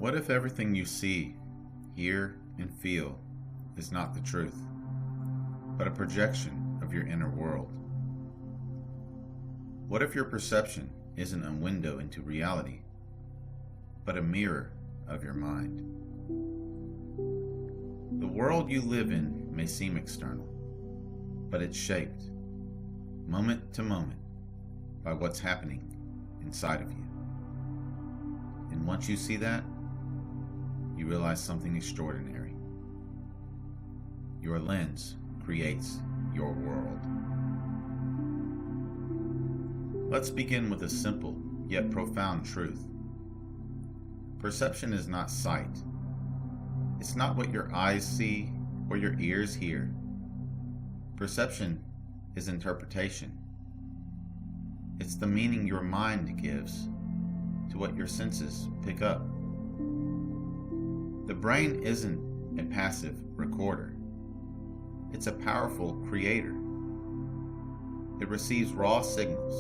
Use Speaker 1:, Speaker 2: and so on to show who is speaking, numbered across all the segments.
Speaker 1: What if everything you see, hear, and feel is not the truth, but a projection of your inner world? What if your perception isn't a window into reality, but a mirror of your mind? The world you live in may seem external, but it's shaped, moment to moment, by what's happening inside of you. And once you see that, you realize something extraordinary. Your lens creates your world. Let's begin with a simple yet profound truth. Perception is not sight. It's not what your eyes see or your ears hear. Perception is interpretation. It's the meaning your mind gives to what your senses pick up. The brain isn't a passive recorder. It's a powerful creator. It receives raw signals,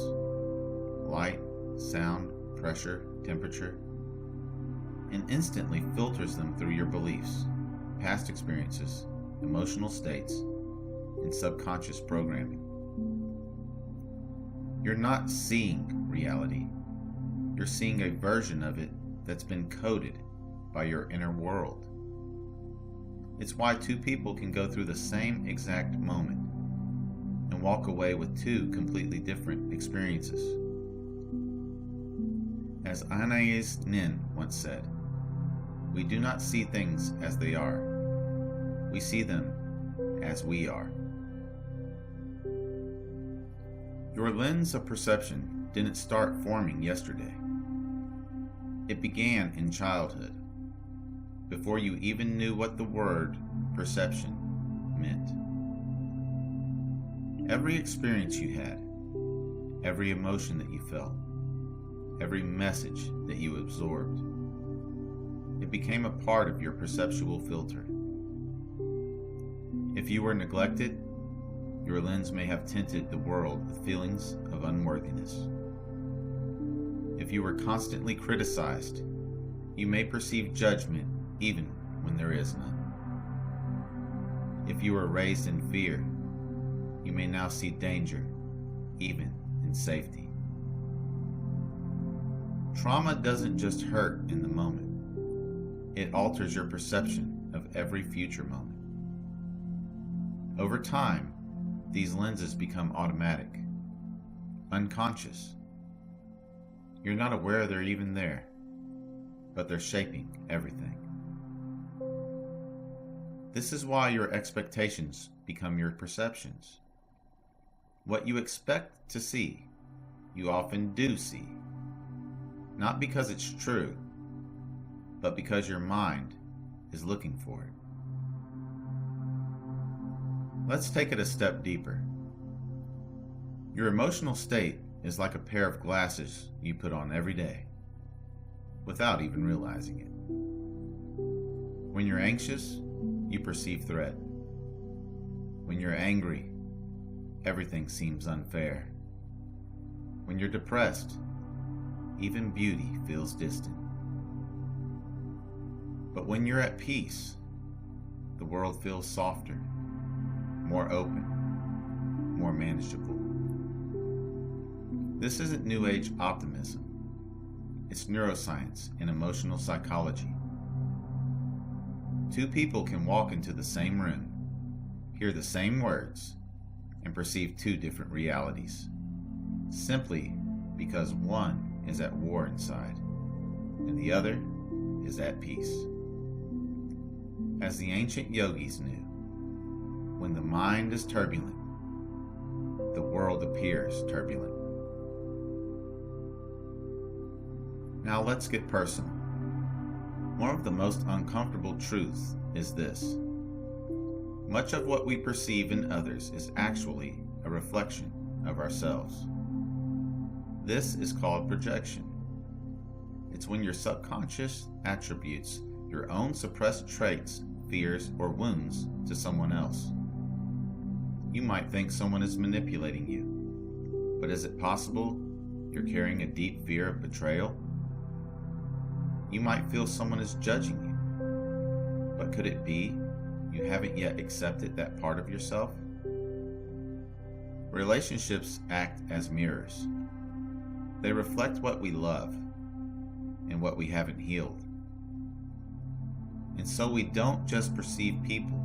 Speaker 1: light, sound, pressure, temperature, and instantly filters them through your beliefs, past experiences, emotional states, and subconscious programming. You're not seeing reality. You're seeing a version of it that's been coded by your inner world. It's why two people can go through the same exact moment and walk away with two completely different experiences. As Anais Nin once said, "We do not see things as they are. We see them as we are." Your lens of perception didn't start forming yesterday. It began in childhood, before you even knew what the word perception meant. Every experience you had, every emotion that you felt, every message that you absorbed, it became a part of your perceptual filter. If you were neglected, your lens may have tinted the world with feelings of unworthiness. If you were constantly criticized, you may perceive judgment even when there is none. If you were raised in fear, you may now see danger even in safety. Trauma doesn't just hurt in the moment. It alters your perception of every future moment. Over time, these lenses become automatic, unconscious. You're not aware they're even there, but they're shaping everything. This is why your expectations become your perceptions. What you expect to see, you often do see. Not because it's true, but because your mind is looking for it. Let's take it a step deeper. Your emotional state is like a pair of glasses you put on every day, without even realizing it. When you're anxious, you perceive threat. When you're angry, everything seems unfair. When you're depressed, even beauty feels distant. But when you're at peace, the world feels softer, more open, more manageable. This isn't New Age optimism. It's neuroscience and emotional psychology. Two people can walk into the same room, hear the same words, and perceive two different realities, simply because one is at war inside, and the other is at peace. As the ancient yogis knew, when the mind is turbulent, the world appears turbulent. Now let's get personal. One of the most uncomfortable truths is this. Much of what we perceive in others is actually a reflection of ourselves. This is called projection. It's when your subconscious attributes your own suppressed traits, fears, or wounds to someone else. You might think someone is manipulating you, but is it possible you're carrying a deep fear of betrayal? you might feel someone is judging you. But could it be you haven't yet accepted that part of yourself? Relationships act as mirrors. They reflect what we love and what we haven't healed. And so we don't just perceive people,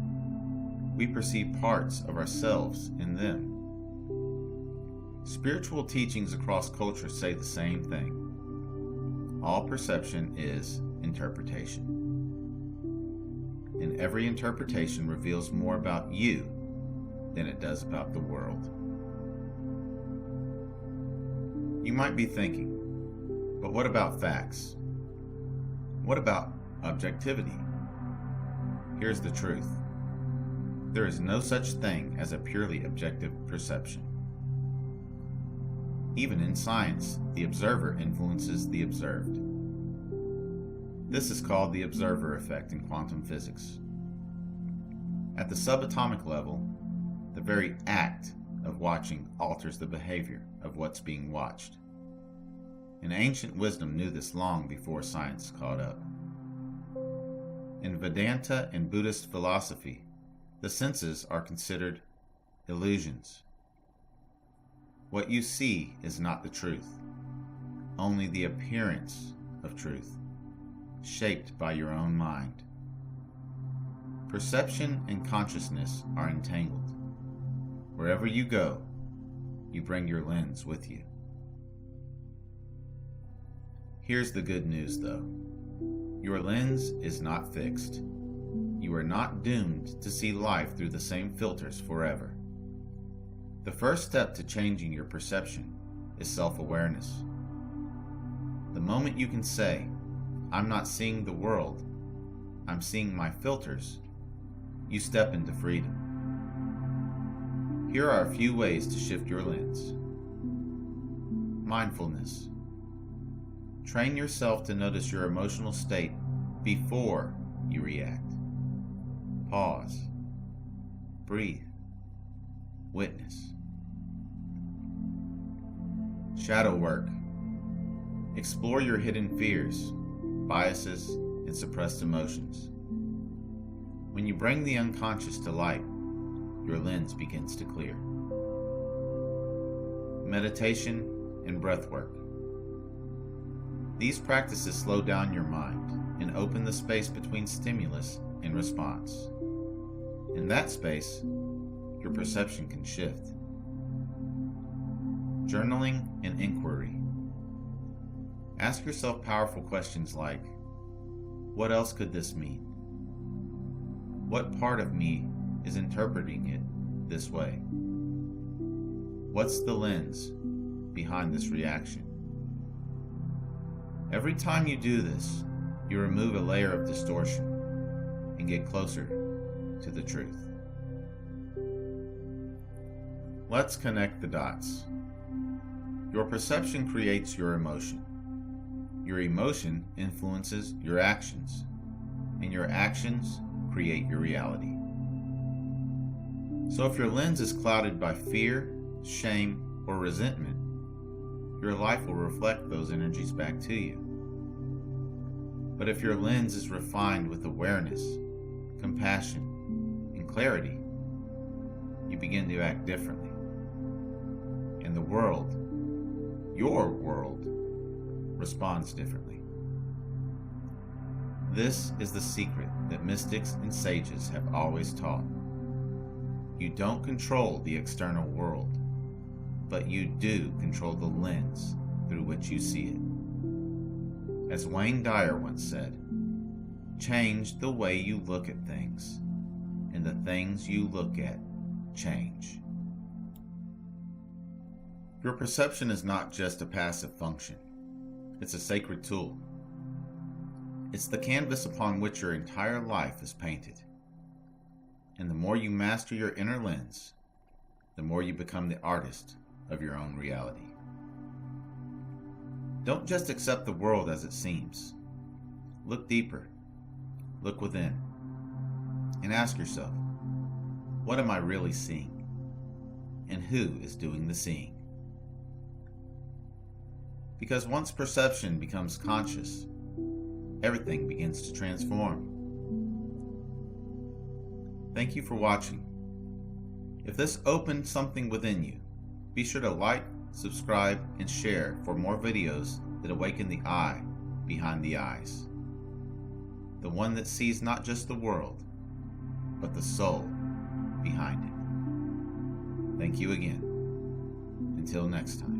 Speaker 1: we perceive parts of ourselves in them. Spiritual teachings across culture say the same thing. All perception is interpretation. And every interpretation reveals more about you than it does about the world. You might be thinking, but what about facts? What about objectivity? Here's the truth. There is no such thing as a purely objective perception. Even in science, the observer influences the observed. This is called the observer effect in quantum physics. At the subatomic level, the very act of watching alters the behavior of what's being watched. And ancient wisdom knew this long before science caught up. In Vedanta and Buddhist philosophy, the senses are considered illusions. What you see is not the truth, only the appearance of truth, shaped by your own mind. Perception and consciousness are entangled. Wherever you go, you bring your lens with you. Here's the good news, though. Your lens is not fixed. You are not doomed to see life through the same filters forever. The first step to changing your perception is self-awareness. The moment you can say, I'm not seeing the world, I'm seeing my filters, you step into freedom. Here are a few ways to shift your lens. Mindfulness. Train yourself to notice your emotional state before you react. Pause. Breathe. Witness. Shadow work. Explore your hidden fears, biases, and suppressed emotions. When you bring the unconscious to light, your lens begins to clear. Meditation and breath work. These practices slow down your mind and open the space between stimulus and response. In that space, your perception can shift. Journaling and inquiry. Ask yourself powerful questions like, what else could this mean? What part of me is interpreting it this way? What's the lens behind this reaction? Every time you do this, you remove a layer of distortion and get closer to the truth. Let's connect the dots. Your perception creates your emotion. Your emotion influences your actions, and your actions create your reality. So if your lens is clouded by fear, shame, or resentment, your life will reflect those energies back to you. But if your lens is refined with awareness, compassion, and clarity, you begin to act differently. And the world, your world, responds differently. This is the secret that mystics and sages have always taught. You don't control the external world, but you do control the lens through which you see it. As Wayne Dyer once said, change the way you look at things, and the things you look at change. Your perception is not just a passive function. It's a sacred tool. It's the canvas upon which your entire life is painted. And the more you master your inner lens, the more you become the artist of your own reality. Don't just accept the world as it seems. Look deeper. Look within. And ask yourself, what am I really seeing? And who is doing the seeing? Because once perception becomes conscious, everything begins to transform. Thank you for watching. If this opened something within you, be sure to like, subscribe, and share for more videos that awaken the eye behind the eyes. The one that sees not just the world, but the soul behind it. Thank you again. Until next time.